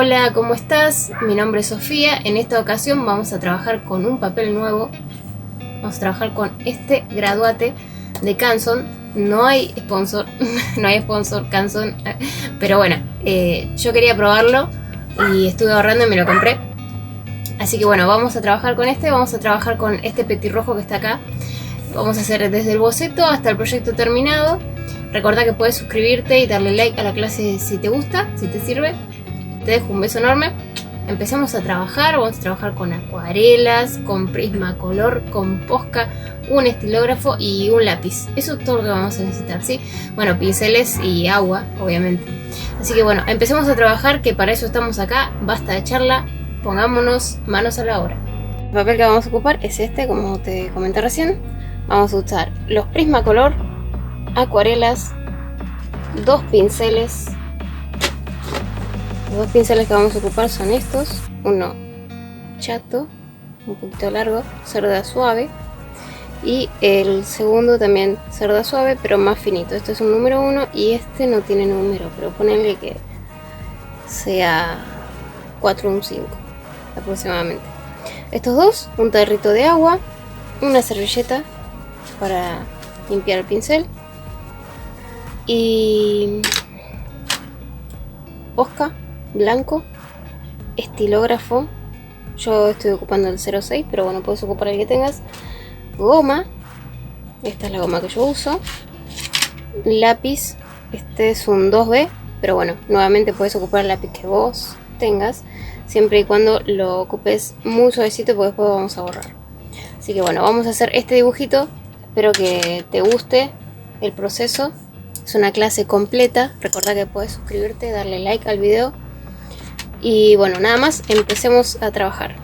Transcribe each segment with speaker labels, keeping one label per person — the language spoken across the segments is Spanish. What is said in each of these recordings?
Speaker 1: Hola, ¿cómo estás? Mi nombre es Sofía. En esta ocasión vamos a trabajar con un papel nuevo. Vamos a trabajar con este graduate de Canson. No hay sponsor, no hay sponsor Canson, pero bueno, yo quería probarlo y estuve ahorrando y me lo compré. Así que bueno, vamos a trabajar con este, vamos a trabajar con este petirrojo que está acá. Vamos a hacer desde el boceto hasta el proyecto terminado. Recuerda que puedes suscribirte y darle like a la clase si te gusta, si te sirve. Te dejo un beso enorme. Empecemos a trabajar. Vamos a trabajar con acuarelas, con Prismacolor, con Posca, un estilógrafo y un lápiz. Eso es todo lo que vamos a necesitar, ¿sí? Bueno, pinceles y agua, obviamente. Así que bueno, empecemos a trabajar, que para eso estamos acá. Basta de charla, pongámonos manos a la obra. El papel que vamos a ocupar es este, como te comenté recién. Vamos a usar los Prismacolor, acuarelas, dos pinceles. Los dos pinceles que vamos a ocupar son estos. Uno chato, un poquito largo, cerda suave. Y el segundo también cerda suave, pero más finito. Este es un número 1 y este no tiene número, pero ponele que sea 4 o un 5 aproximadamente. Estos dos, un tarrito de agua, una servilleta para limpiar el pincel y Posca blanco, estilógrafo. Yo estoy ocupando el 06, pero bueno, puedes ocupar el que tengas. Goma, esta es la goma que yo uso. Lápiz, este es un 2B, pero bueno, nuevamente puedes ocupar el lápiz que vos tengas, siempre y cuando lo ocupes muy suavecito, porque después vamos a borrar. Así que bueno, vamos a hacer este dibujito. Espero que te guste el proceso. Es una clase completa. Recuerda que puedes suscribirte, darle like al video. Y bueno, nada más, empecemos a trabajar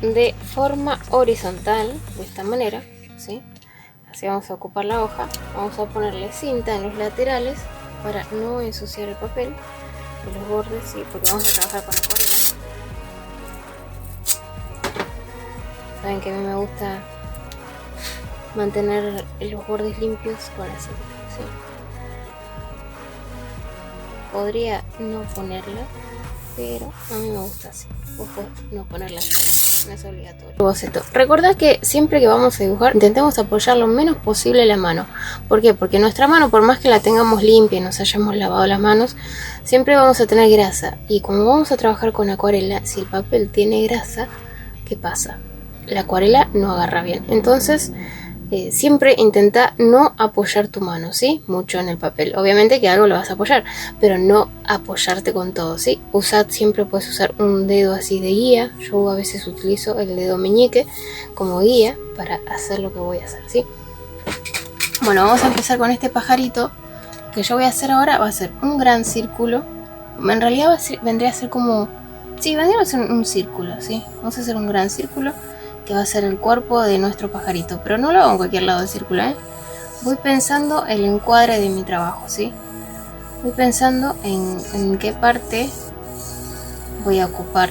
Speaker 1: de forma horizontal, de esta manera, ¿sí? Así vamos a ocupar la hoja. Vamos a ponerle cinta en los laterales para no ensuciar el papel y los bordes, ¿sí? Porque vamos a trabajar con acuarela. Saben que a mí me gusta mantener los bordes limpios con la cinta, ¿sí? Podría no ponerla, pero a mí me gusta así. Vos podés no ponerla así, no es obligatorio. Boceto. Recordá que siempre que vamos a dibujar intentemos apoyar lo menos posible la mano. ¿Por qué? Porque nuestra mano, por más que la tengamos limpia y nos hayamos lavado las manos, siempre vamos a tener grasa. Y como vamos a trabajar con acuarela, si el papel tiene grasa, ¿qué pasa? La acuarela no agarra bien. Entonces siempre intenta no apoyar tu mano, ¿sí? Mucho en el papel. Obviamente que algo lo vas a apoyar, pero no apoyarte con todo, ¿sí? Siempre puedes usar un dedo así de guía. Yo a veces utilizo el dedo meñique como guía para hacer lo que voy a hacer, ¿sí? Bueno, vamos a empezar con este pajarito. Que yo voy a hacer ahora va a ser un gran círculo. En realidad vendría a ser como... Sí, vendría a ser un círculo, ¿sí? Vamos a hacer un gran círculo que va a ser el cuerpo de nuestro pajarito, pero no lo hago en cualquier lado del círculo, ¿eh? Voy pensando el encuadre de mi trabajo, ¿sí? Voy pensando en qué parte voy a ocupar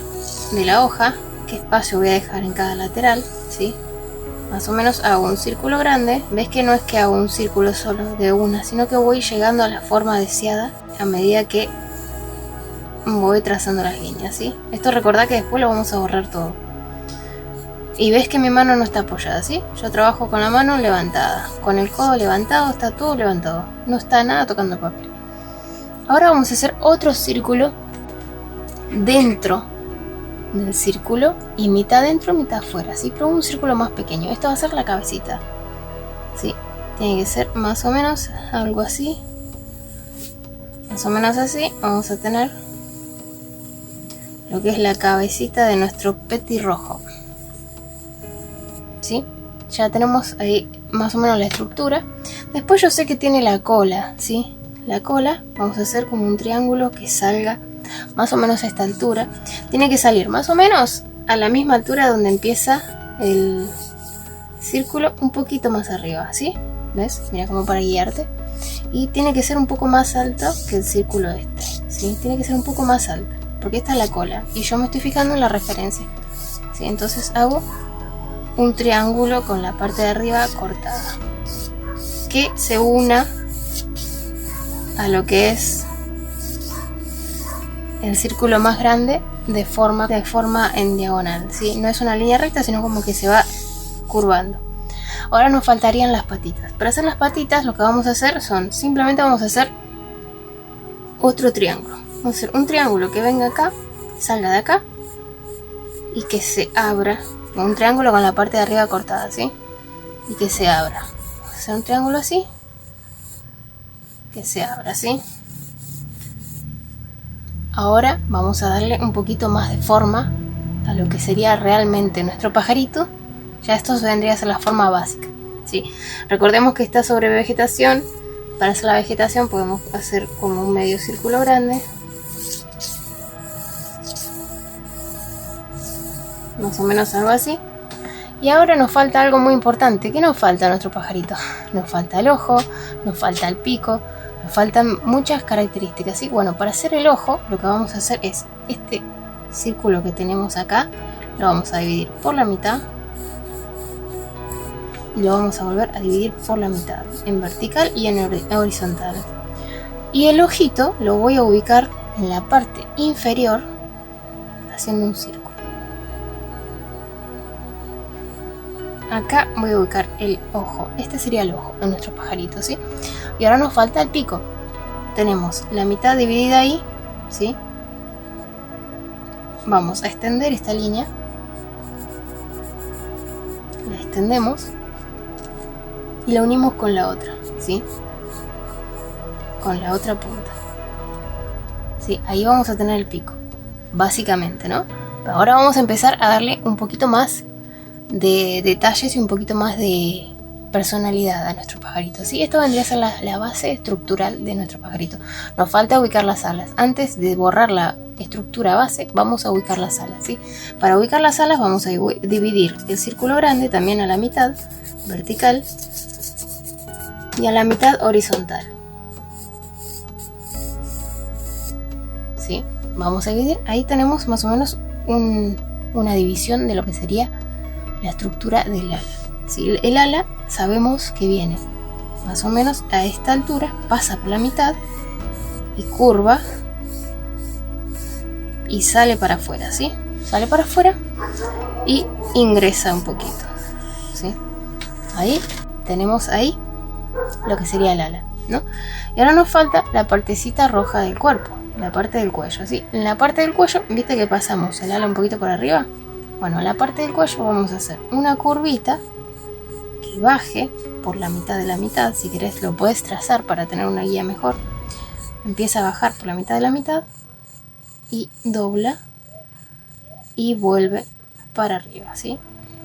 Speaker 1: de la hoja, qué espacio voy a dejar en cada lateral, ¿sí? Más o menos hago un círculo grande. Ves que no es que hago un círculo solo de una, sino que voy llegando a la forma deseada a medida que voy trazando las líneas, ¿sí? Esto recordá que después lo vamos a borrar todo. Y ves que mi mano no está apoyada, ¿sí? Yo trabajo con la mano levantada, con el codo levantado, está todo levantado, no está nada tocando el papel. Ahora vamos a hacer otro círculo dentro del círculo y mitad dentro, mitad afuera, ¿sí? Pero un círculo más pequeño. Esto va a ser la cabecita, ¿sí? Tiene que ser más o menos algo así, más o menos así. Vamos a tener lo que es la cabecita de nuestro petirrojo, ¿sí? Ya tenemos ahí más o menos la estructura. Después yo sé que tiene la cola, ¿sí? La cola vamos a hacer como un triángulo que salga más o menos a esta altura. Tiene que salir más o menos a la misma altura donde empieza el círculo, un poquito más arriba, ¿sí? ¿Ves? Mira, como para guiarte. Y tiene que ser un poco más alto que el círculo este, ¿sí? Tiene que ser un poco más alto, porque esta es la cola y yo me estoy fijando en la referencia, ¿sí? Entonces hago un triángulo con la parte de arriba cortada que se una a lo que es el círculo más grande de forma en diagonal, ¿sí? No es una línea recta, sino como que se va curvando. Ahora nos faltarían las patitas. Para hacer las patitas lo que vamos a hacer simplemente vamos a hacer otro triángulo. Vamos a hacer un triángulo que venga acá, salga de acá y que se abra. Un triángulo con la parte de arriba cortada, ¿sí? Y que se abra. Vamos a hacer un triángulo así, que se abra, ¿sí? Ahora vamos a darle un poquito más de forma a lo que sería realmente nuestro pajarito. Ya esto vendría a ser la forma básica, ¿sí? Recordemos que está sobre vegetación. Para hacer la vegetación podemos hacer como un medio círculo grande, más o menos algo así. Y ahora nos falta algo muy importante. ¿Qué nos falta a nuestro pajarito? Nos falta el ojo, nos falta el pico, nos faltan muchas características, ¿sí? Bueno, para hacer el ojo lo que vamos a hacer es este círculo que tenemos acá, lo vamos a dividir por la mitad y lo vamos a volver a dividir por la mitad, en vertical y en horizontal. Y el ojito lo voy a ubicar en la parte inferior haciendo un círculo. Acá voy a ubicar el ojo. Este sería el ojo de nuestro pajarito, ¿sí? Y ahora nos falta el pico. Tenemos la mitad dividida ahí, ¿sí? Vamos a extender esta línea. La extendemos y la unimos con la otra, ¿sí? Con la otra punta, ¿sí? Ahí vamos a tener el pico, básicamente, ¿no? Pero ahora vamos a empezar a darle un poquito más de detalles y un poquito más de personalidad a nuestro pajarito, ¿sí? Esto vendría a ser la base estructural de nuestro pajarito. Nos falta ubicar las alas. Antes de borrar la estructura base, vamos a ubicar las alas, ¿sí? Para ubicar las alas vamos a dividir el círculo grande también a la mitad vertical y a la mitad horizontal, ¿sí? Vamos a dividir. Ahí tenemos más o menos una división de lo que sería la estructura del ala, ¿sí? El ala sabemos que viene más o menos a esta altura, pasa por la mitad y curva y sale para afuera, ¿sí? Sale para afuera y ingresa un poquito, ¿sí? Ahí tenemos ahí lo que sería el ala, ¿no? Y ahora nos falta la partecita roja del cuerpo, la parte del cuello, ¿sí? En la parte del cuello, ¿viste que pasamos el ala un poquito por arriba? Bueno, en la parte del cuello vamos a hacer una curvita que baje por la mitad de la mitad. Si querés lo puedes trazar para tener una guía mejor. Empieza a bajar por la mitad de la mitad y dobla y vuelve para arriba, ¿sí?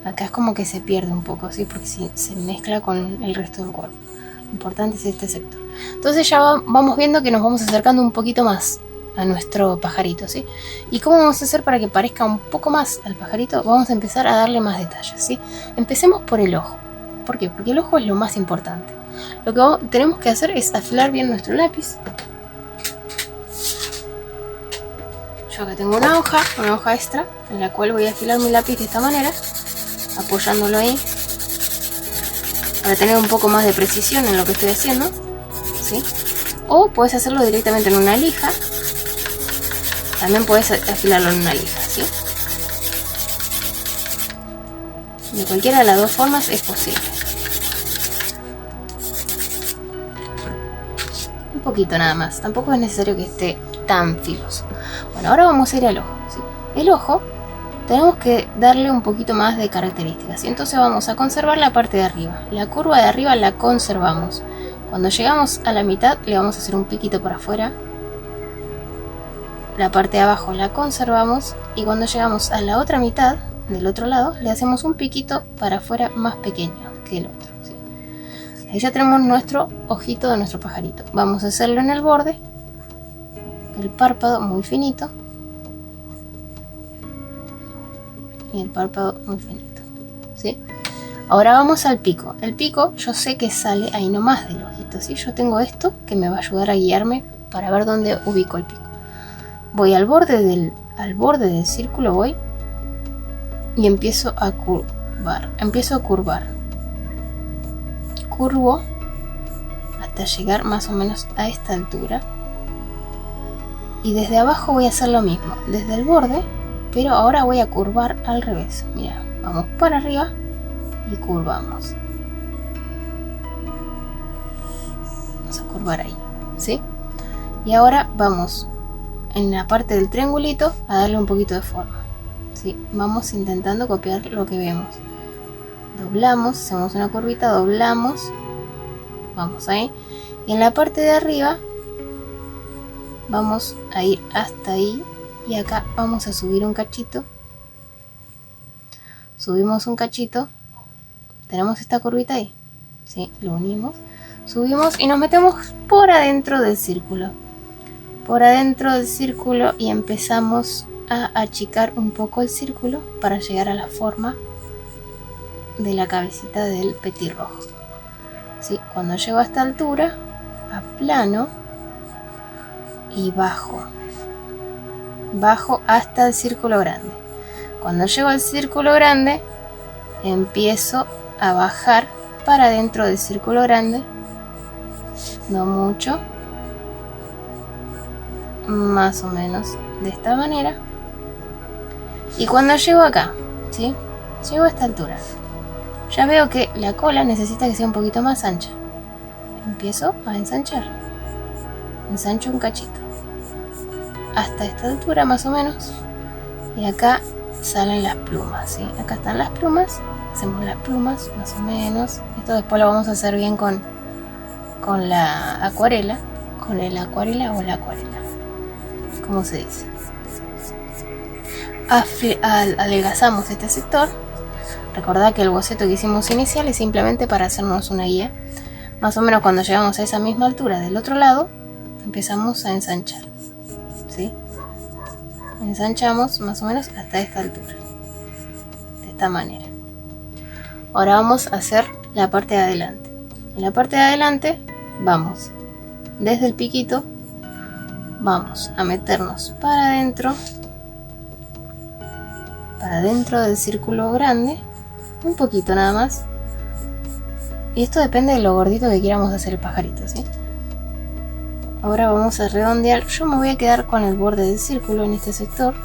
Speaker 1: Acá es como que se pierde un poco, ¿sí? Porque se mezcla con el resto del cuerpo. Lo importante es este sector. Entonces ya vamos viendo que nos vamos acercando un poquito más a nuestro pajarito, ¿sí? ¿Y cómo vamos a hacer para que parezca un poco más al pajarito? Vamos a empezar a darle más detalles, ¿sí? Empecemos por el ojo. ¿Por qué? Porque el ojo es lo más importante. Lo que tenemos que hacer es afilar bien nuestro lápiz. Yo acá tengo una hoja extra, en la cual voy a afilar mi lápiz de esta manera, apoyándolo ahí, para tener un poco más de precisión en lo que estoy haciendo, ¿sí? O puedes hacerlo directamente en una lija. También puedes afilarlo en una lija, ¿sí? De cualquiera de las dos formas es posible. Un poquito nada más, tampoco es necesario que esté tan filoso. Bueno, ahora vamos a ir al ojo, ¿sí? El ojo tenemos que darle un poquito más de características, ¿sí? Entonces vamos a conservar la parte de arriba. La curva de arriba la conservamos. Cuando llegamos a la mitad le vamos a hacer un piquito para afuera. La parte de abajo la conservamos y cuando llegamos a la otra mitad, del otro lado, le hacemos un piquito para afuera más pequeño que el otro, ¿sí? Ahí ya tenemos nuestro ojito de nuestro pajarito. Vamos a hacerlo en el borde, el párpado muy finito y el párpado muy finito, ¿sí? Ahora vamos al pico. El pico yo sé que sale ahí nomás del ojito, ¿sí? Yo tengo esto que me va a ayudar a guiarme para ver dónde ubico el pico. Voy al borde del círculo, voy y empiezo a curvar. Curvo hasta llegar más o menos a esta altura. Y desde abajo voy a hacer lo mismo, desde el borde, pero ahora voy a curvar al revés. Mira, vamos para arriba y curvamos. Vamos a curvar ahí, ¿sí? Y ahora vamos en la parte del triangulito a darle un poquito de forma, ¿sí? Vamos intentando copiar lo que vemos. Doblamos, hacemos una curvita, doblamos, vamos ahí. Y en la parte de arriba vamos a ir hasta ahí y acá vamos a subir un cachito. Subimos un cachito, tenemos esta curvita ahí, ¿sí? Lo unimos, subimos y nos metemos por adentro del círculo. Por adentro del círculo y empezamos a achicar un poco el círculo para llegar a la forma de la cabecita del petirrojo. ¿Sí? Cuando llego a esta altura, aplano y bajo hasta el círculo grande. Cuando llego al círculo grande, empiezo a bajar para dentro del círculo grande, no mucho, más o menos de esta manera. Y cuando llego acá, ¿sí? Llego a esta altura, ya veo que la cola necesita que sea un poquito más ancha. Empiezo a ensanchar, ensancho un cachito hasta esta altura más o menos, y acá salen las plumas, ¿sí? Acá están las plumas, hacemos las plumas más o menos. Esto después lo vamos a hacer bien con la acuarela, con el acuarela o la acuarela, como se dice. Adelgazamos este sector. Recordad que el boceto que hicimos inicial es simplemente para hacernos una guía. Más o menos cuando llegamos a esa misma altura del otro lado, empezamos a ensanchar, ¿sí? Ensanchamos más o menos hasta esta altura, de esta manera. Ahora vamos a hacer la parte de adelante. En la parte de adelante vamos desde el piquito, vamos a meternos para adentro del círculo grande, un poquito nada más. Y esto depende de lo gordito que queramos hacer el pajarito, ¿sí? Ahora vamos a redondear. Yo me voy a quedar con el borde del círculo en este sector,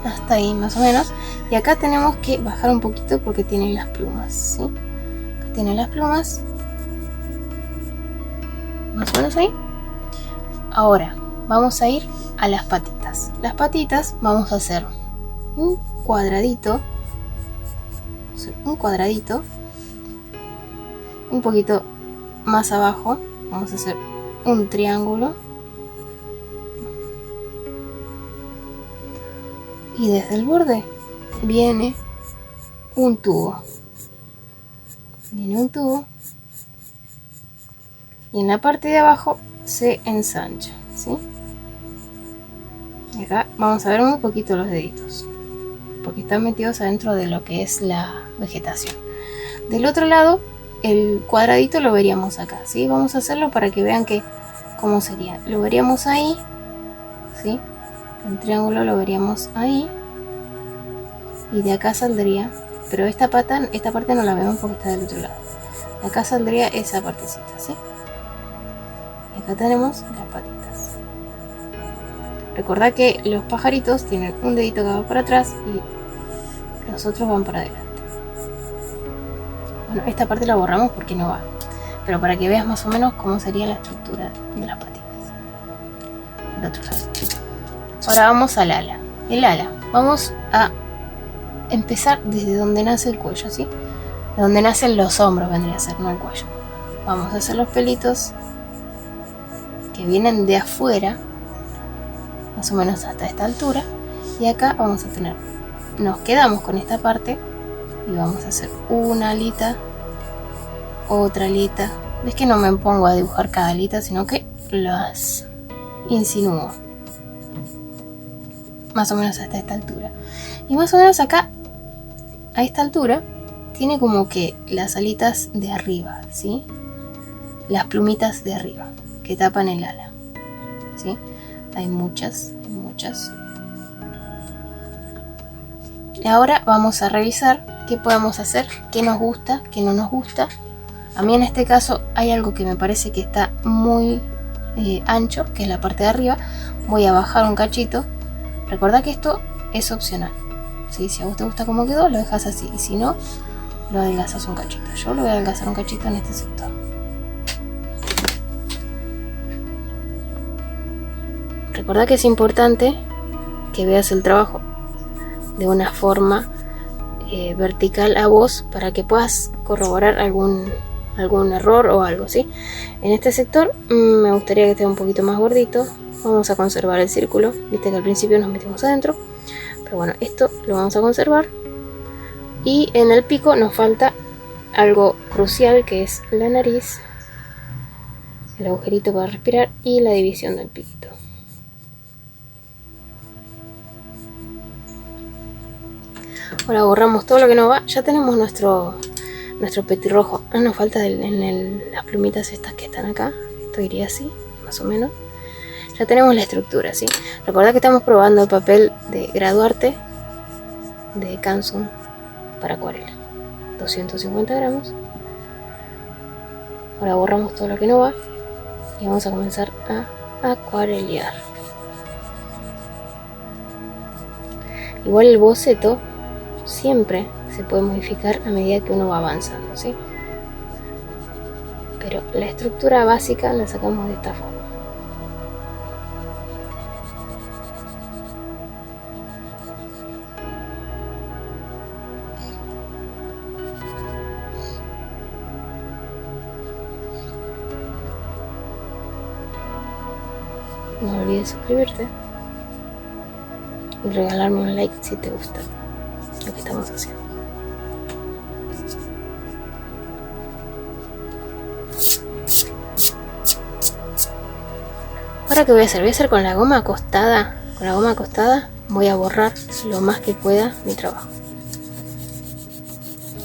Speaker 1: hasta ahí más o menos. Y acá tenemos que bajar un poquito porque tienen las plumas, ¿sí? Acá tienen las plumas, más o menos ahí. Ahora vamos a ir a las patitas. Las patitas vamos a hacer un cuadradito, un poquito más abajo. Vamos a hacer un triángulo y desde el borde viene un tubo. Y en la parte de abajo se ensancha, ¿sí? Y acá vamos a ver un poquito los deditos, porque están metidos adentro de lo que es la vegetación. Del otro lado, el cuadradito lo veríamos acá, ¿sí? Vamos a hacerlo para que vean que cómo sería. Lo veríamos ahí, ¿sí? El triángulo lo veríamos ahí. Y de acá saldría, pero esta parte no la vemos porque está del otro lado. De acá saldría esa partecita, ¿sí? Y acá tenemos las patitas. Recordad que los pajaritos tienen un dedito que va para atrás y los otros van para adelante. Bueno, esta parte la borramos porque no va, pero para que veas más o menos cómo sería la estructura de las patitas. El otro lado. Ahora vamos al ala. El ala, vamos a empezar desde donde nace el cuello, ¿sí? De donde nacen los hombros vendría a ser, no el cuello. Vamos a hacer los pelitos que vienen de afuera, más o menos hasta esta altura, y acá vamos a tener, nos quedamos con esta parte y vamos a hacer una alita, otra alita. Ves que no me pongo a dibujar cada alita, sino que las insinúo más o menos hasta esta altura. Y más o menos acá, a esta altura, tiene como que las alitas de arriba, ¿sí? Las plumitas de arriba que tapan el ala, ¿sí? Hay muchas. Y ahora vamos a revisar qué podemos hacer, qué nos gusta, qué no nos gusta. A mí en este caso hay algo que me parece que está muy ancho, que es la parte de arriba, voy a bajar un cachito. Recordá que esto es opcional, ¿sí? Si a vos te gusta cómo quedó, lo dejas así, y si no, lo adelgazas un cachito. Yo lo voy a adelgazar un cachito en este sector. Recordá que es importante que veas el trabajo de una forma vertical a vos para que puedas corroborar algún error o algo, ¿sí? En este sector me gustaría que esté un poquito más gordito. Vamos a conservar el círculo, viste que al principio nos metimos adentro, pero bueno, esto lo vamos a conservar. Y en el pico nos falta algo crucial, que es la nariz, el agujerito para respirar y la división del piquito. Ahora borramos todo lo que no va. Ya tenemos nuestro petirrojo. Nos falta las plumitas estas que están acá. Esto iría así, más o menos. Ya tenemos la estructura, ¿sí? Recordad que estamos probando el papel de Graduarte de Canson para acuarela. 250 gramos. Ahora borramos todo lo que no va y vamos a comenzar a acuarelear. Igual el boceto siempre se puede modificar a medida que uno va avanzando, ¿sí? Pero la estructura básica la sacamos de esta forma. No olvides suscribirte y regalarme un like si te gusta lo que estamos haciendo. Ahora ¿qué voy a hacer? Voy a hacer con la goma acostada. Con la goma acostada voy a borrar lo más que pueda mi trabajo.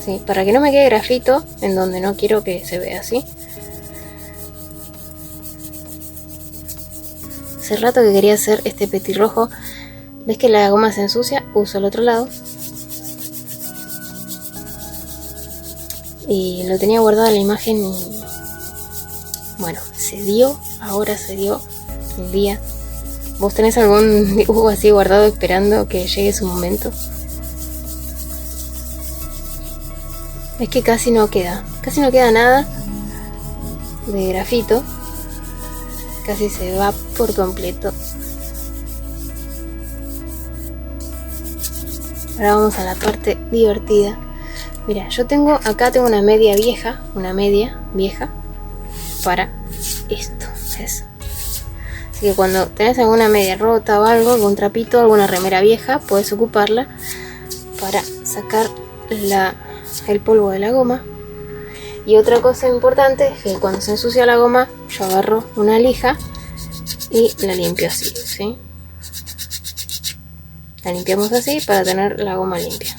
Speaker 1: ¿Sí? Para que no me quede grafito en donde no quiero que se vea así. Hace rato que quería hacer este petirrojo. ¿Ves que la goma se ensucia? Uso el otro lado. Y lo tenía guardada la imagen y bueno, se dio, ahora se dio el día. ¿Vos tenés algún dibujo así guardado esperando que llegue su momento? Es que casi no queda nada de grafito, casi se va por completo. Ahora vamos a la parte divertida. Mira, yo tengo una media vieja para esto, ¿ves? Así que cuando tenés alguna media rota o algo, algún trapito, alguna remera vieja, puedes ocuparla para sacar el polvo de la goma. Y otra cosa importante es que cuando se ensucia la goma, yo agarro una lija y la limpio así, ¿sí? La limpiamos así para tener la goma limpia.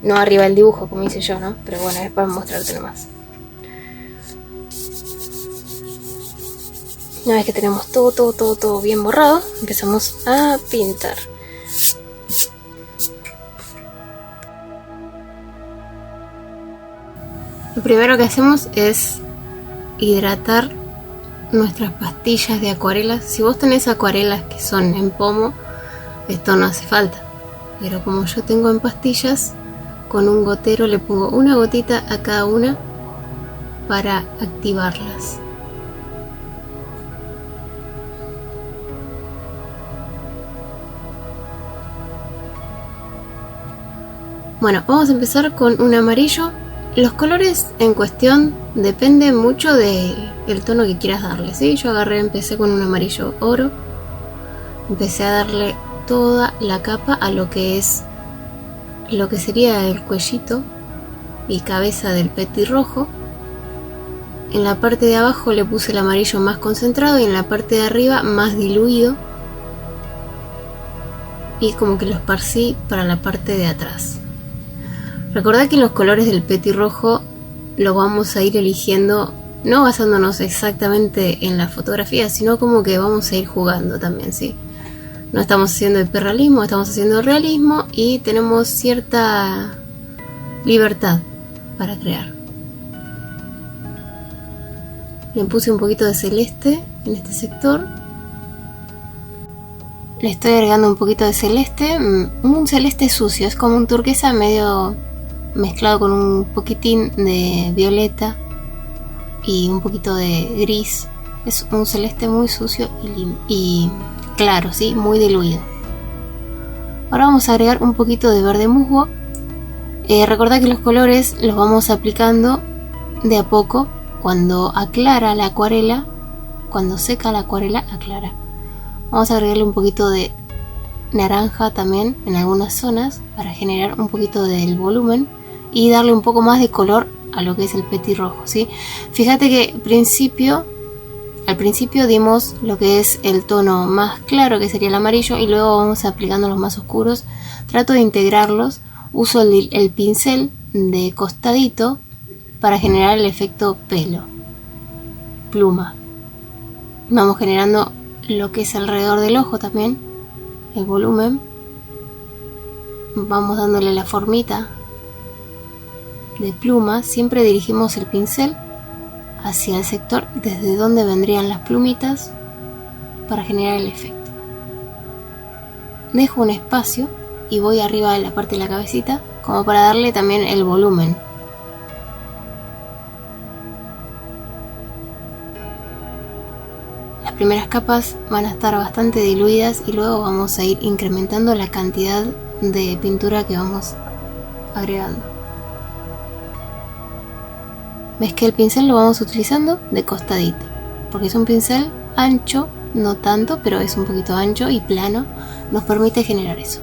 Speaker 1: No arriba del dibujo como hice yo, ¿no? Pero bueno, es para mostrarte nomás. Una vez que tenemos todo bien borrado, empezamos a pintar. Lo primero que hacemos es hidratar nuestras pastillas de acuarelas. Si vos tenés acuarelas que son en pomo, esto no hace falta. Pero como yo tengo en pastillas, con un gotero le pongo una gotita a cada una para activarlas. Bueno, vamos a empezar con un amarillo. Los colores en cuestión dependen mucho del tono que quieras darle, ¿sí? Yo empecé con un amarillo oro. Empecé a darle toda la capa a lo que sería el cuellito y cabeza del petirrojo. En la parte de abajo le puse el amarillo más concentrado y en la parte de arriba más diluido. Y como que lo esparcí para la parte de atrás. Recordad que los colores del petirrojo lo vamos a ir eligiendo, no basándonos exactamente en la fotografía, sino como que vamos a ir jugando también, ¿sí? No estamos haciendo hiperrealismo, estamos haciendo realismo y tenemos cierta libertad para crear. Le puse un poquito de celeste en este sector. Le estoy agregando un poquito de celeste, un celeste sucio, es como un turquesa medio mezclado con un poquitín de violeta y un poquito de gris. Es un celeste muy sucio y claro, ¿sí? Muy diluido. Ahora vamos a agregar un poquito de verde musgo. Recordad que los colores los vamos aplicando de a poco. Cuando aclara la acuarela, cuando seca la acuarela, aclara. Vamos a agregarle un poquito de naranja también en algunas zonas para generar un poquito del volumen y darle un poco más de color a lo que es el petirrojo, ¿sí? Fíjate que al principio dimos lo que es el tono más claro, que sería el amarillo, y luego vamos aplicando los más oscuros. Trato de integrarlos, uso el pincel de costadito para generar el efecto pelo, pluma. Vamos generando lo que es alrededor del ojo también, el volumen. Vamos dándole la formita de pluma. Siempre dirigimos el pincel hacia el sector desde donde vendrían las plumitas para generar el efecto. Dejo un espacio y voy arriba de la parte de la cabecita como para darle también el volumen. Las primeras capas van a estar bastante diluidas y luego vamos a ir incrementando la cantidad de pintura que vamos agregando. Ves que el pincel lo vamos utilizando de costadito, porque es un pincel ancho, no tanto, pero es un poquito ancho y plano, nos permite generar eso.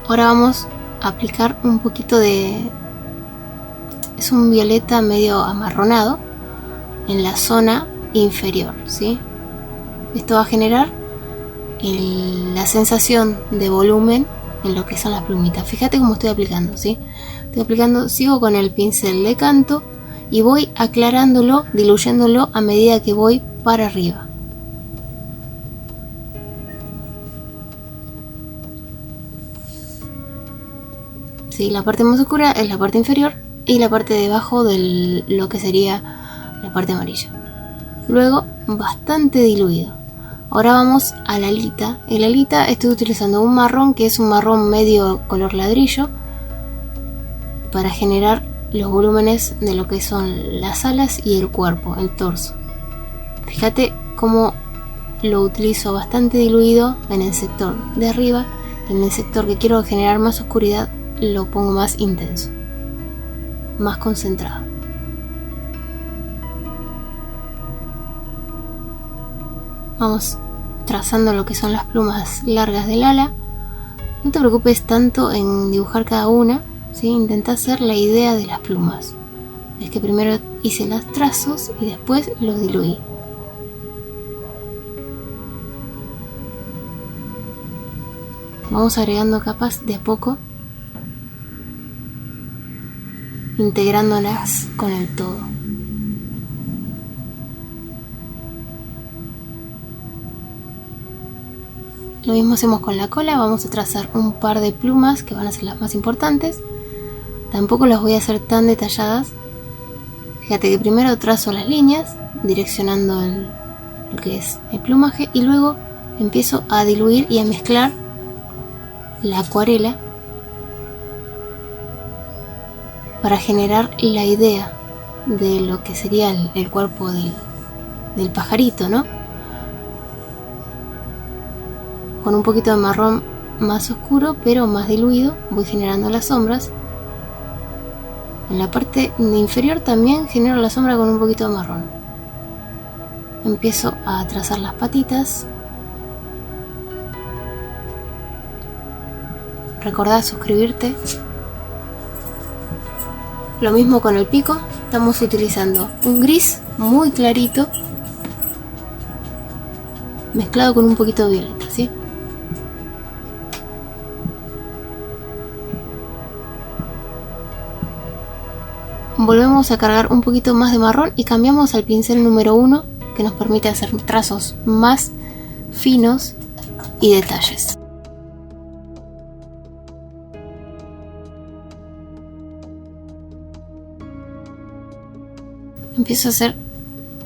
Speaker 1: Ahora vamos a aplicar un poquito de... es un violeta medio amarronado en la zona inferior, ¿sí? Esto va a generar la sensación de volumen en lo que son las plumitas. Fíjate cómo estoy aplicando, ¿sí? Estoy aplicando, sigo con el pincel de canto y voy aclarándolo, diluyéndolo a medida que voy para arriba. ¿Sí? La parte más oscura es la parte inferior y la parte de abajo de lo que sería la parte amarilla. Luego bastante diluido. Ahora vamos al alita. El alita estoy utilizando un marrón que es un marrón medio color ladrillo para generar los volúmenes de lo que son las alas y el cuerpo, el torso. Fíjate cómo lo utilizo bastante diluido en el sector de arriba. En el sector que quiero generar más oscuridad lo pongo más intenso, más concentrado. Vamos trazando lo que son las plumas largas del ala. No te preocupes tanto en dibujar cada una, ¿sí? Intenta hacer la idea de las plumas. Es que primero hice los trazos y después los diluí. Vamos agregando capas de a poco, integrándolas con el todo. Lo mismo hacemos con la cola. Vamos a trazar un par de plumas que van a ser las más importantes. Tampoco las voy a hacer tan detalladas. Fíjate que primero trazo las líneas direccionando lo que es el plumaje y luego empiezo a diluir y a mezclar la acuarela para generar la idea de lo que sería el cuerpo del pajarito, ¿no? Con un poquito de marrón más oscuro pero más diluido voy generando las sombras. En la parte inferior también genero la sombra con un poquito de marrón. Empiezo a trazar las patitas. Recordá suscribirte. Lo mismo con el pico. Estamos utilizando un gris muy clarito mezclado con un poquito de violeta, ¿sí? Volvemos a cargar un poquito más de marrón y cambiamos al pincel número 1 que nos permite hacer trazos más finos y detalles. empiezo a hacer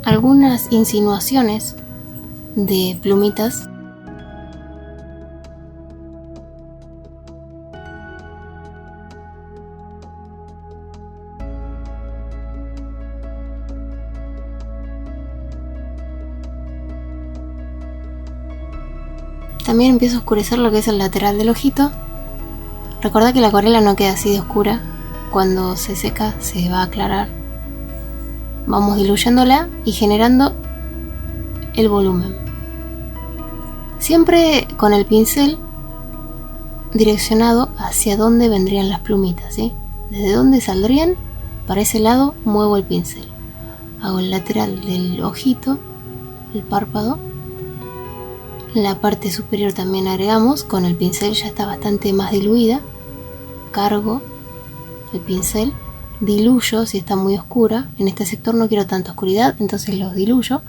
Speaker 1: algunas insinuaciones de plumitas. También empiezo a oscurecer lo que es el lateral del ojito. Recordá que la acuarela no queda así de oscura. Cuando se seca se va a aclarar. Vamos diluyéndola y generando el volumen. Siempre con el pincel direccionado hacia dónde vendrían las plumitas, ¿sí? Desde dónde saldrían, para ese lado muevo el pincel. Hago el lateral del ojito, el párpado. La parte superior también agregamos, con el pincel ya está bastante más diluida. Cargo el pincel, diluyo si está muy oscura. En este sector no quiero tanta oscuridad, entonces los diluyo.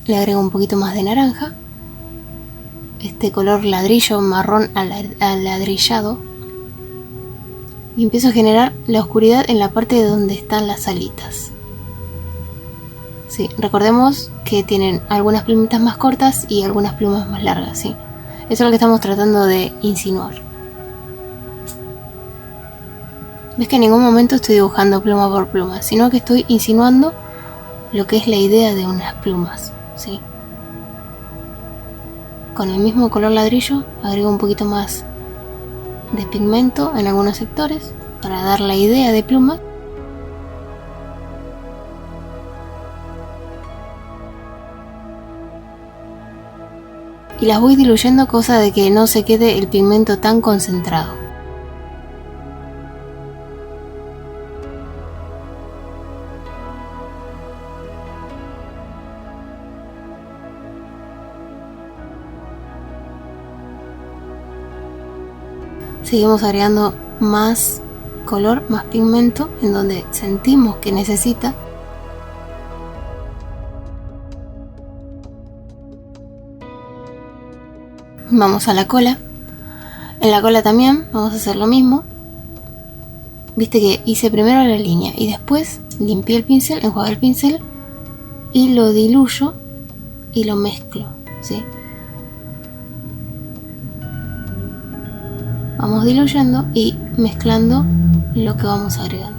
Speaker 1: Le agrego un poquito más de naranja, este color ladrillo marrón aladrillado, y empiezo a generar la oscuridad en la parte de donde están las alitas. Sí, recordemos que tienen algunas plumitas más cortas y algunas plumas más largas, ¿sí? Eso es lo que estamos tratando de insinuar. Ves que en ningún momento estoy dibujando pluma por pluma, sino que estoy insinuando lo que es la idea de unas plumas, ¿sí? Con el mismo color ladrillo agrego un poquito más de pigmento en algunos sectores para dar la idea de pluma. Y las voy diluyendo, cosa de que no se quede el pigmento tan concentrado. Seguimos agregando más color, más pigmento en donde sentimos que necesita. Vamos a la cola. En la cola también vamos a hacer lo mismo. Viste que hice primero la línea y después limpié el pincel, enjuagué el pincel y lo diluyo y lo mezclo, ¿sí? Vamos diluyendo y mezclando lo que vamos agregando.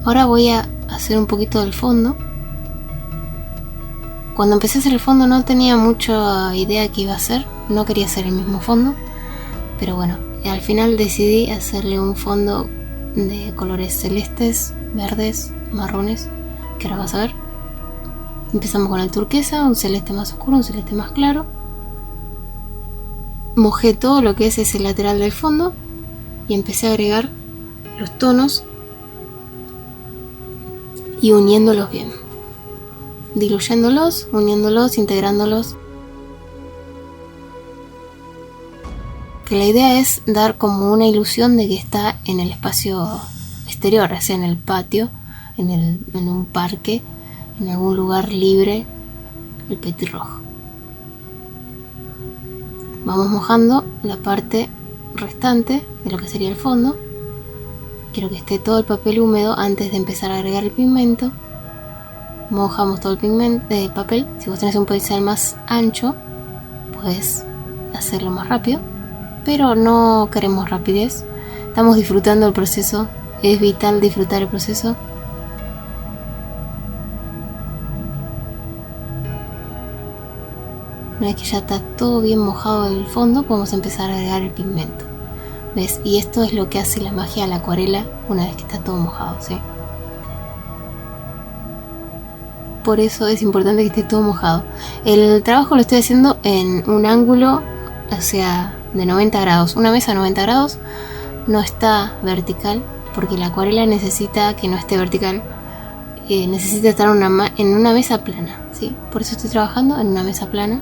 Speaker 1: Ahora voy a hacer un poquito del fondo. Cuando empecé a hacer el fondo no tenía mucha idea qué iba a hacer, no quería hacer el mismo fondo, pero bueno, al final decidí hacerle un fondo de colores celestes, verdes, marrones, que ahora vas a ver. Empezamos con el turquesa, un celeste más oscuro, un celeste más claro. Mojé todo lo que es ese lateral del fondo y empecé a agregar los tonos y uniéndolos bien, diluyéndolos, uniéndolos, integrándolos. Que la idea es dar como una ilusión de que está en el espacio exterior, o sea, en el patio, en un parque, en algún lugar libre, el petirrojo. Vamos mojando la parte restante de lo que sería el fondo. Quiero que esté todo el papel húmedo antes de empezar a agregar el pigmento. Mojamos todo el pigmento de papel. Si vos tenés un pincel más ancho, puedes hacerlo más rápido, pero no queremos rapidez. Estamos disfrutando el proceso. Es vital disfrutar el proceso. Una vez que ya está todo bien mojado el fondo, podemos empezar a agregar el pigmento. ¿Ves? Y esto es lo que hace la magia a la acuarela una vez que está todo mojado, ¿sí? Por eso es importante que esté todo mojado. El trabajo lo estoy haciendo en un ángulo, o sea, de 90 grados. Una mesa a 90 grados no está vertical, porque la acuarela necesita que no esté vertical. Necesita estar en una mesa plana, ¿sí? Por eso estoy trabajando en una mesa plana.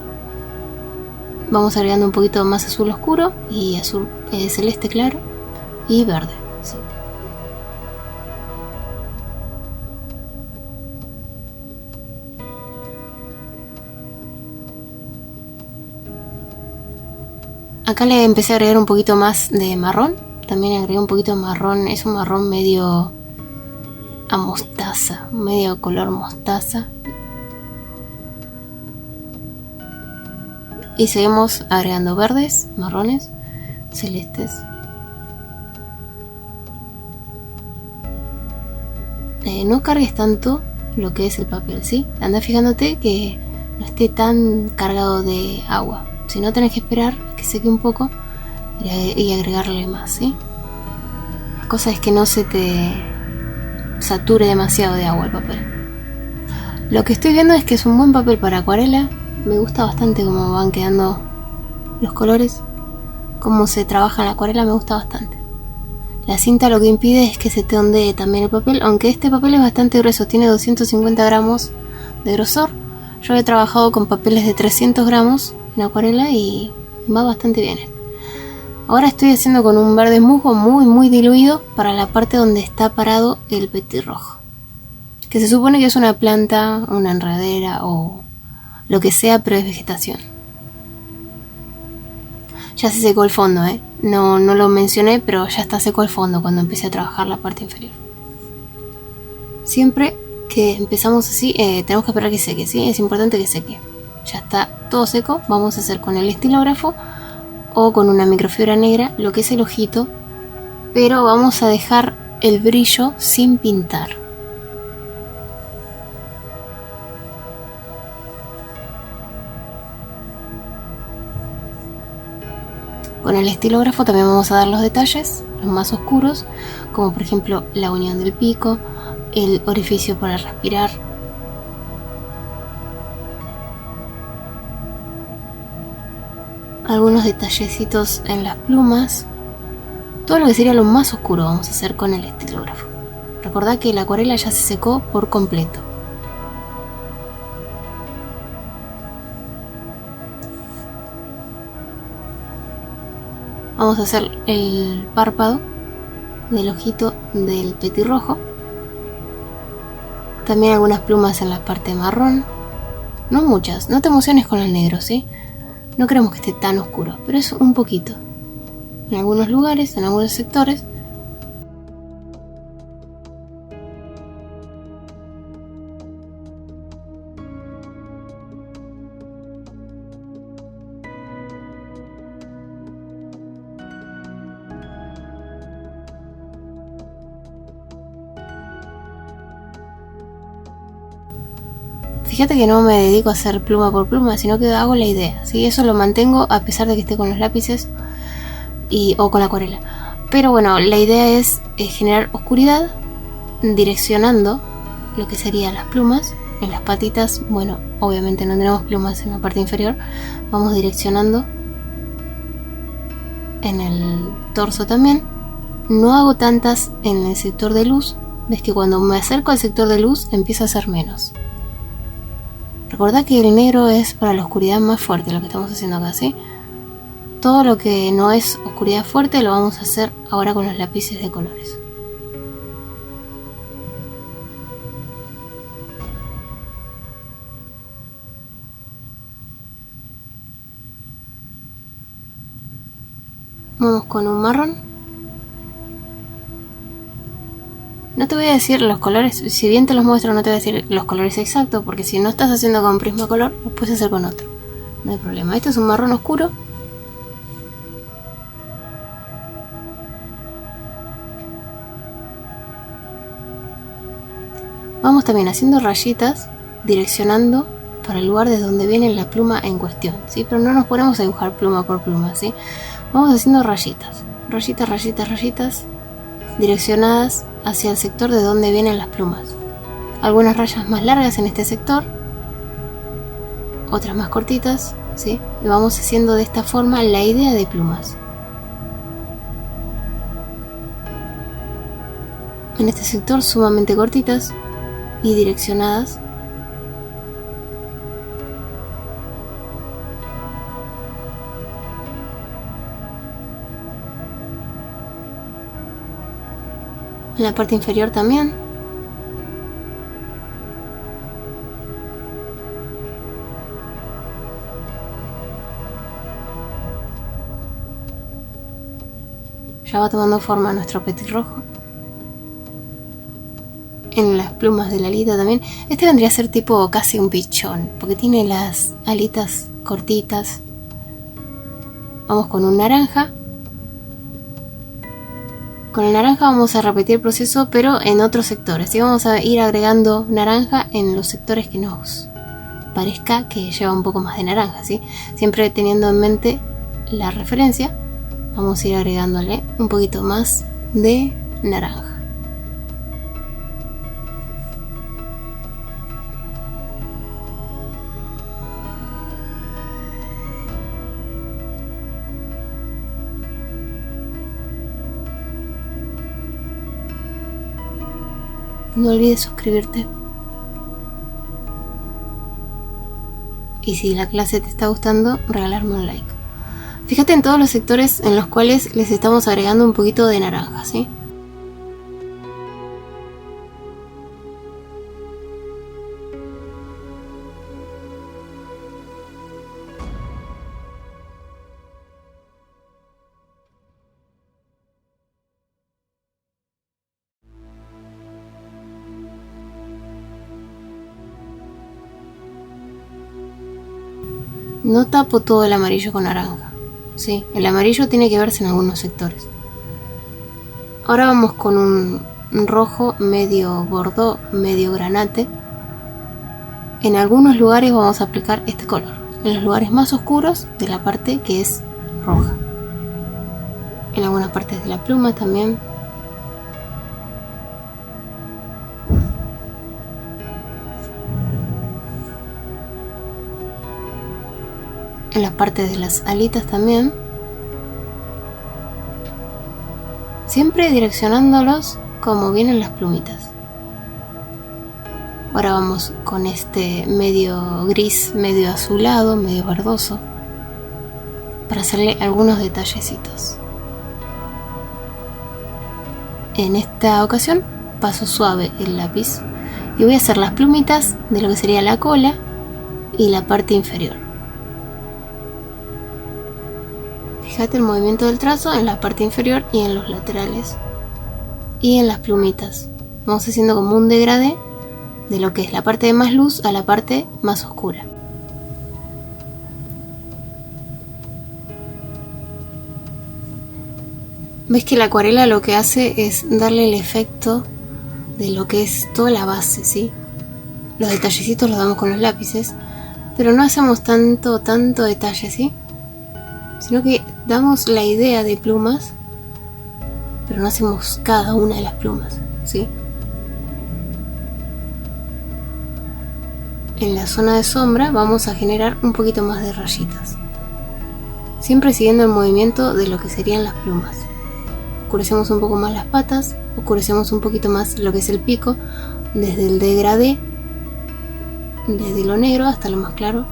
Speaker 1: Vamos agregando un poquito más azul oscuro y azul celeste claro y verde, ¿sí? Acá le empecé a agregar un poquito más de marrón. También agregué un poquito de marrón. Es un marrón medio a mostaza, medio color mostaza. Y seguimos agregando verdes, marrones, celestes. No cargues tanto lo que es el papel, ¿sí? Anda fijándote que no esté tan cargado de agua. Si no, tenés que esperar que seque un poco y agregarle más, ¿sí? La cosa es que no se te sature demasiado de agua el papel. Lo que estoy viendo es que es un buen papel para acuarela. Me gusta bastante cómo van quedando los colores. Cómo se trabaja en la acuarela me gusta bastante. La cinta lo que impide es que se te ondee también el papel, aunque este papel es bastante grueso, tiene 250 gramos de grosor. Yo he trabajado con papeles de 300 gramos en acuarela y va bastante bien. Ahora estoy haciendo con un verde musgo muy diluido para la parte donde está parado el petirrojo, que se supone que es una planta, una enredadera o lo que sea, pero es vegetación. Ya se secó el fondo, no lo mencioné, pero ya está seco el fondo cuando empecé a trabajar la parte inferior. Siempre que empezamos así, tenemos que esperar que seque, ¿sí? Es importante que seque. Ya está todo seco, vamos a hacer con el estilógrafo o con una microfibra negra lo que es el ojito, pero vamos a dejar el brillo sin pintar. Con el estilógrafo también vamos a dar los detalles, los más oscuros, como por ejemplo la unión del pico, el orificio para respirar. Algunos detallecitos en las plumas. Todo lo que sería lo más oscuro vamos a hacer con el estilógrafo. Recordad que la acuarela ya se secó por completo. Vamos a hacer el párpado del ojito del petirrojo. También algunas plumas en la parte marrón. No muchas, no te emociones con el negro, ¿sí? No queremos que esté tan oscuro, pero es un poquito. En algunos lugares, en algunos sectores. Fíjate que no me dedico a hacer pluma por pluma, sino que hago la idea, ¿sí? Eso lo mantengo a pesar de que esté con los lápices o con la acuarela. Pero bueno, la idea es generar oscuridad direccionando lo que serían las plumas. En las patitas, bueno, obviamente no tenemos plumas en la parte inferior. Vamos direccionando en el torso también. No hago tantas en el sector de luz. Ves que cuando me acerco al sector de luz empieza a ser menos. Recordad que el negro es para la oscuridad más fuerte, lo que estamos haciendo acá, ¿sí? Todo lo que no es oscuridad fuerte lo vamos a hacer ahora con los lápices de colores. Vamos con un marrón. No te voy a decir los colores, si bien te los muestro no te voy a decir los colores exactos, porque si no estás haciendo con Prismacolor, lo puedes hacer con otro. No hay problema. Este es un marrón oscuro. Vamos también haciendo rayitas, direccionando para el lugar desde donde viene la pluma en cuestión, ¿sí? Pero no nos ponemos a dibujar pluma por pluma, ¿sí? Vamos haciendo rayitas, rayitas, rayitas, rayitas, direccionadas hacia el sector de donde vienen las plumas. Algunas rayas más largas en este sector, otras más cortitas, ¿sí? Y vamos haciendo de esta forma la idea de plumas. En este sector sumamente cortitas y direccionadas. En la parte inferior también. Ya va tomando forma nuestro petirrojo. En las plumas de la alita también. Este vendría a ser tipo casi un pichón, porque tiene las alitas cortitas. Vamos con un naranja. Con el naranja vamos a repetir el proceso, pero en otros sectores. Y vamos a ir agregando naranja en los sectores que nos parezca que lleva un poco más de naranja, ¿sí? Siempre teniendo en mente la referencia, vamos a ir agregándole un poquito más de naranja. No olvides suscribirte. Y si la clase te está gustando, regalarme un like. Fíjate en todos los sectores en los cuales les estamos agregando un poquito de naranja, ¿sí? No tapo todo el amarillo con naranja, ¿sí? El amarillo tiene que verse en algunos sectores. Ahora vamos con un rojo medio bordeaux, medio granate. En algunos lugares vamos a aplicar este color, en los lugares más oscuros de la parte que es roja. En algunas partes de la pluma también. En las partes de las alitas también. Siempre direccionándolos como vienen las plumitas. Ahora vamos con este medio gris, medio azulado, medio verdoso, para hacerle algunos detallecitos. En esta ocasión paso suave el lápiz y voy a hacer las plumitas de lo que sería la cola y la parte inferior. Fíjate el movimiento del trazo en la parte inferior y en los laterales y en las plumitas. Vamos haciendo como un degradé de lo que es la parte de más luz a la parte más oscura. Ves que la acuarela lo que hace es darle el efecto de lo que es toda la base, ¿sí? Los detallecitos los damos con los lápices, pero no hacemos tanto detalle, ¿sí? Sino que damos la idea de plumas, pero no hacemos cada una de las plumas, ¿sí? En la zona de sombra vamos a generar un poquito más de rayitas, siempre siguiendo el movimiento de lo que serían las plumas. Oscurecemos un poco más las patas, oscurecemos un poquito más lo que es el pico, desde el degradé, desde lo negro hasta lo más claro.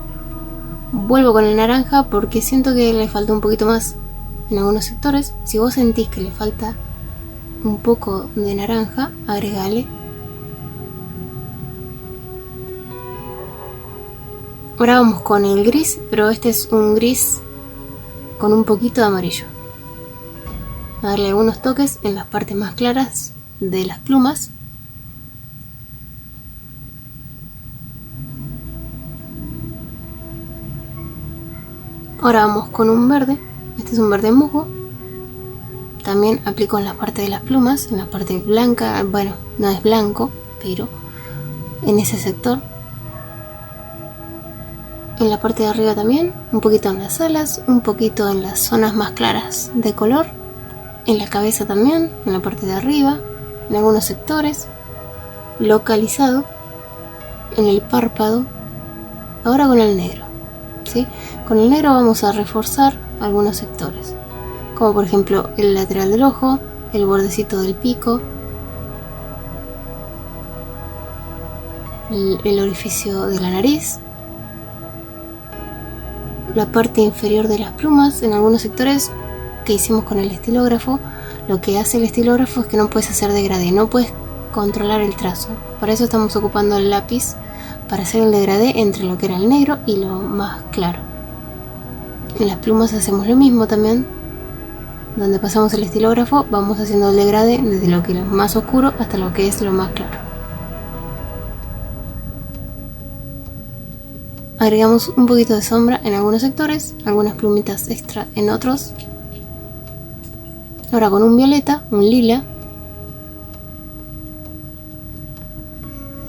Speaker 1: Vuelvo con el naranja porque siento que le falta un poquito más en algunos sectores. Si vos sentís que le falta un poco de naranja, agregale. Ahora vamos con el gris, pero este es un gris con un poquito de amarillo. Darle algunos toques en las partes más claras de las plumas. Ahora vamos con un verde, este es un verde musgo. También aplico en la parte de las plumas, en la parte blanca, bueno, no es blanco, pero en ese sector. En la parte de arriba también, un poquito en las alas, un poquito en las zonas más claras de color. En la cabeza también, en la parte de arriba, en algunos sectores. Localizado, en el párpado. Ahora con el negro, ¿sí? Con el negro vamos a reforzar algunos sectores, como por ejemplo el lateral del ojo, el bordecito del pico, el orificio de la nariz, la parte inferior de las plumas. En algunos sectores que hicimos con el estilógrafo, lo que hace el estilógrafo es que no puedes hacer degradé, no puedes controlar el trazo. Para eso estamos ocupando el lápiz, para hacer el degradé entre lo que era el negro y lo más claro. En las plumas hacemos lo mismo también, donde pasamos el estilógrafo, vamos haciendo el degradé desde lo que es lo más oscuro hasta lo que es lo más claro. Agregamos un poquito de sombra en algunos sectores, algunas plumitas extra en otros. Ahora con un violeta, un lila,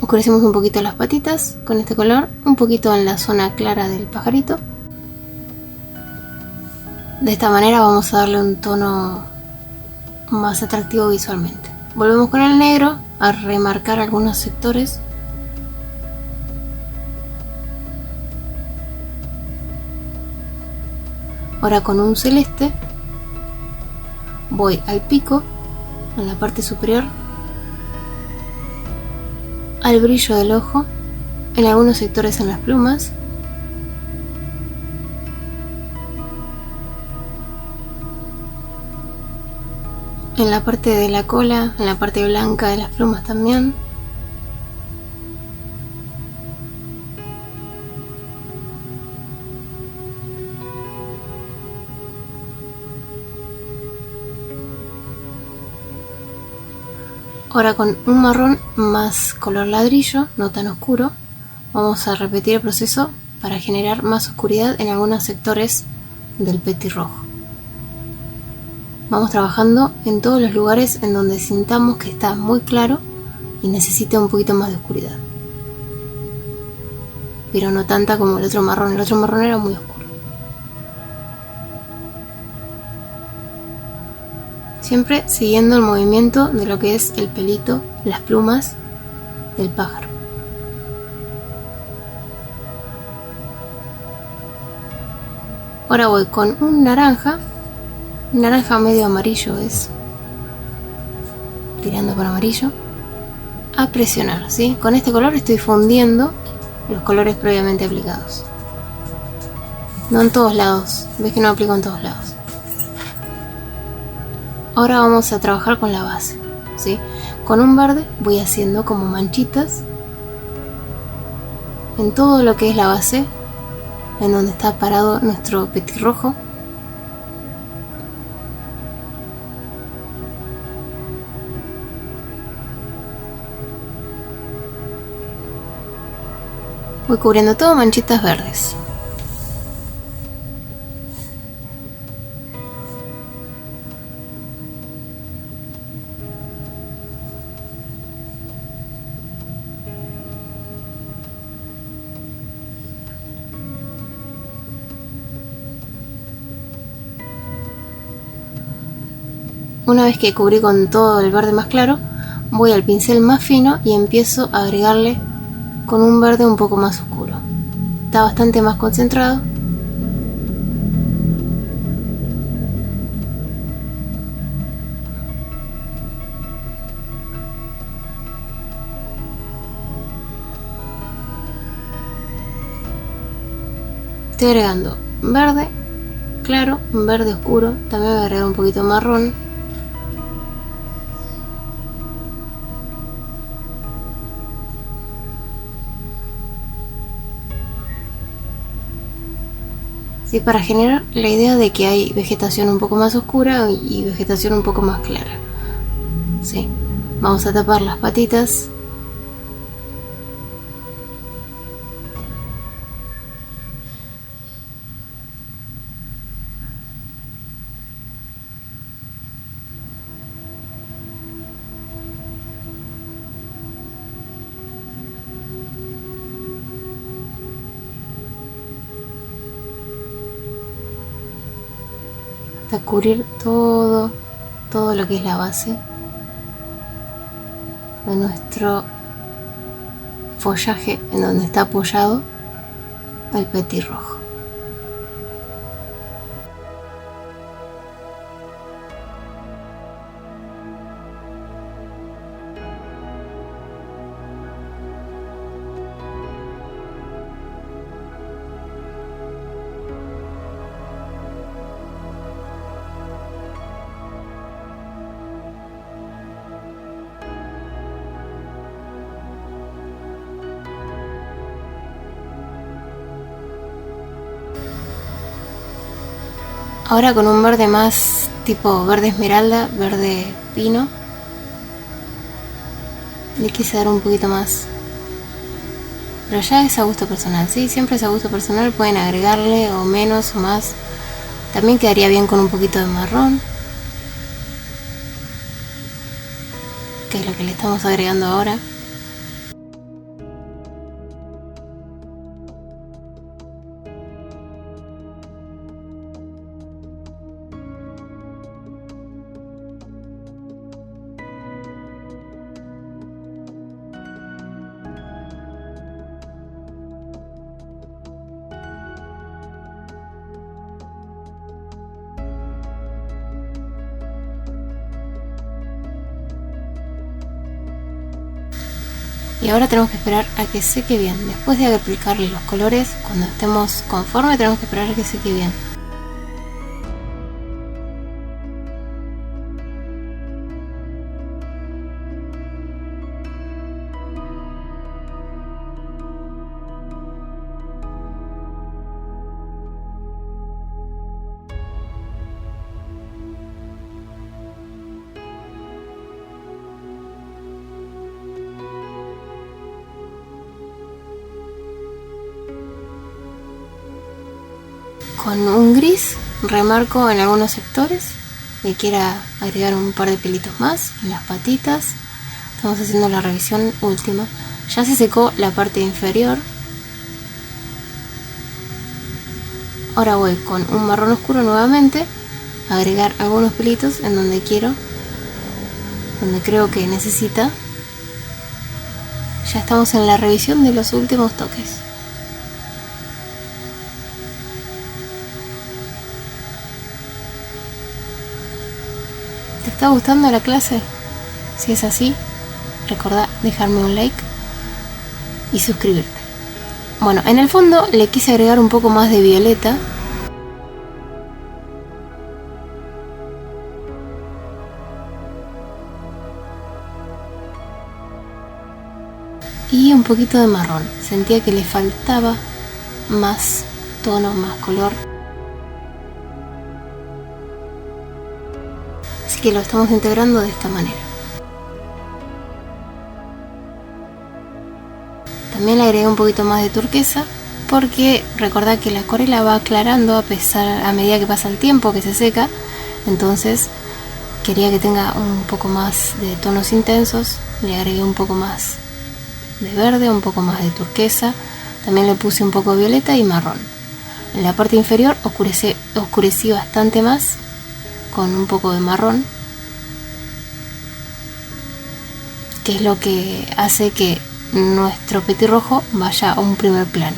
Speaker 1: oscurecemos un poquito las patitas con este color, un poquito en la zona clara del pajarito. De esta manera vamos a darle un tono más atractivo visualmente. Volvemos con el negro a remarcar algunos sectores. Ahora con un celeste voy al pico, en la parte superior, al brillo del ojo, en algunos sectores en las plumas, en la parte de la cola, en la parte blanca de las plumas también. Ahora con un marrón más color ladrillo, no tan oscuro, vamos a repetir el proceso para generar más oscuridad en algunos sectores del petirrojo. Vamos trabajando en todos los lugares en donde sintamos que está muy claro y necesita un poquito más de oscuridad. Pero no tanta como el otro marrón era muy oscuro. Siempre siguiendo el movimiento de lo que es el pelito, las plumas del pájaro. Ahora voy con un naranja medio amarillo es, tirando para amarillo, a presionar, ¿sí? Con este color estoy fundiendo los colores previamente aplicados. No en todos lados, ves que no aplico en todos lados. Ahora vamos a trabajar con la base, ¿sí? Con un verde voy haciendo como manchitas en todo lo que es la base, en donde está parado nuestro petirrojo. Voy cubriendo todo manchitas verdes. Una vez que cubrí con todo el verde más claro, voy al pincel más fino y empiezo a agregarle con un verde un poco más oscuro. Está bastante más concentrado. Estoy agregando verde claro, verde oscuro, también voy a agregar un poquito marrón. Sí, para generar la idea de que hay vegetación un poco más oscura y vegetación un poco más clara. Sí. Vamos a tapar las patitas. Hasta cubrir todo lo que es la base de nuestro follaje en donde está apoyado el petirrojo. Ahora con un verde más tipo verde esmeralda, verde pino, le quise dar un poquito más. Pero ya es a gusto personal, ¿sí? Siempre es a gusto personal, pueden agregarle o menos o más. También quedaría bien con un poquito de marrón, que es lo que le estamos agregando ahora. Y ahora tenemos que esperar a que seque bien. Después de aplicarle los colores, cuando estemos conformes, tenemos que esperar a que seque bien. Con un gris remarco en algunos sectores que quiera agregar un par de pelitos más en las patitas. Estamos haciendo la revisión última. Ya se secó la parte inferior. Ahora voy con un marrón oscuro nuevamente a agregar algunos pelitos en donde quiero, donde creo que necesita. Ya estamos en la revisión de los últimos toques. ¿Te está gustando la clase? Si es así, recordá dejarme un like y suscribirte. Bueno, en el fondo le quise agregar un poco más de violeta. Y un poquito de marrón. Sentía que le faltaba más tono, más color. Así que lo estamos integrando de esta manera. También le agregué un poquito más de turquesa porque recordad que la acuarela va aclarando a medida que pasa el tiempo, que se seca. Entonces quería que tenga un poco más de tonos intensos. Le agregué un poco más de verde, un poco más de turquesa. También le puse un poco de violeta y marrón. En la parte inferior oscurecí bastante más con un poco de marrón, que es lo que hace que nuestro petirrojo vaya a un primer plano.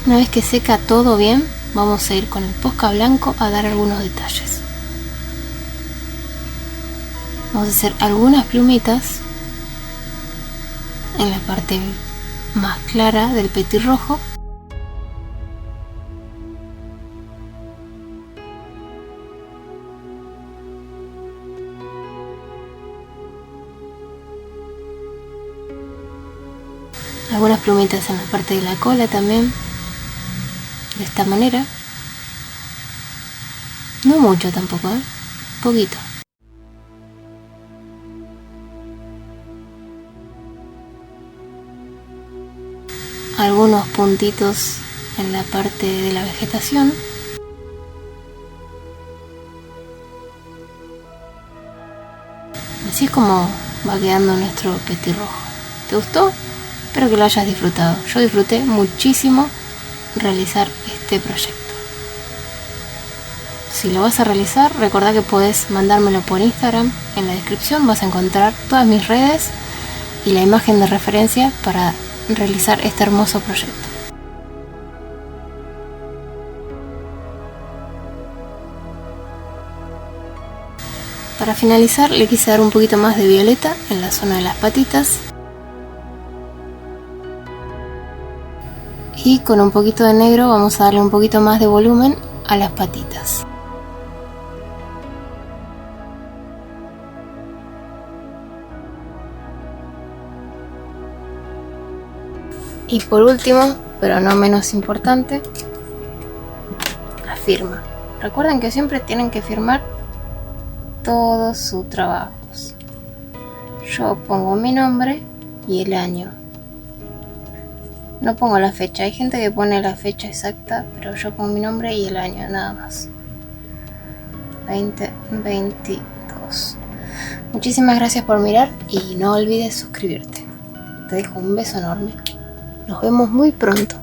Speaker 1: Una vez que seca todo bien, vamos a ir con el Posca blanco a dar algunos detalles. Vamos a hacer algunas plumitas en la parte más clara del petirrojo. Algunas plumitas en la parte de la cola también. De esta manera. No mucho tampoco, poquito. Algunos puntitos en la parte de la vegetación. Así es como va quedando nuestro petirrojo. ¿Te gustó? Espero que lo hayas disfrutado. Yo disfruté muchísimo realizar este proyecto. Si lo vas a realizar, recordá que podés mandármelo por Instagram. En la descripción vas a encontrar todas mis redes y la imagen de referencia para realizar este hermoso proyecto. Para finalizar le quise dar un poquito más de violeta en la zona de las patitas. Y con un poquito de negro vamos a darle un poquito más de volumen a las patitas. Y por último, pero no menos importante, la firma. Recuerden que siempre tienen que firmar todos sus trabajos. Yo pongo mi nombre y el año. No pongo la fecha. Hay gente que pone la fecha exacta, pero yo pongo mi nombre y el año, nada más. 2022. Muchísimas gracias por mirar y no olvides suscribirte. Te dejo un beso enorme. Nos vemos muy pronto.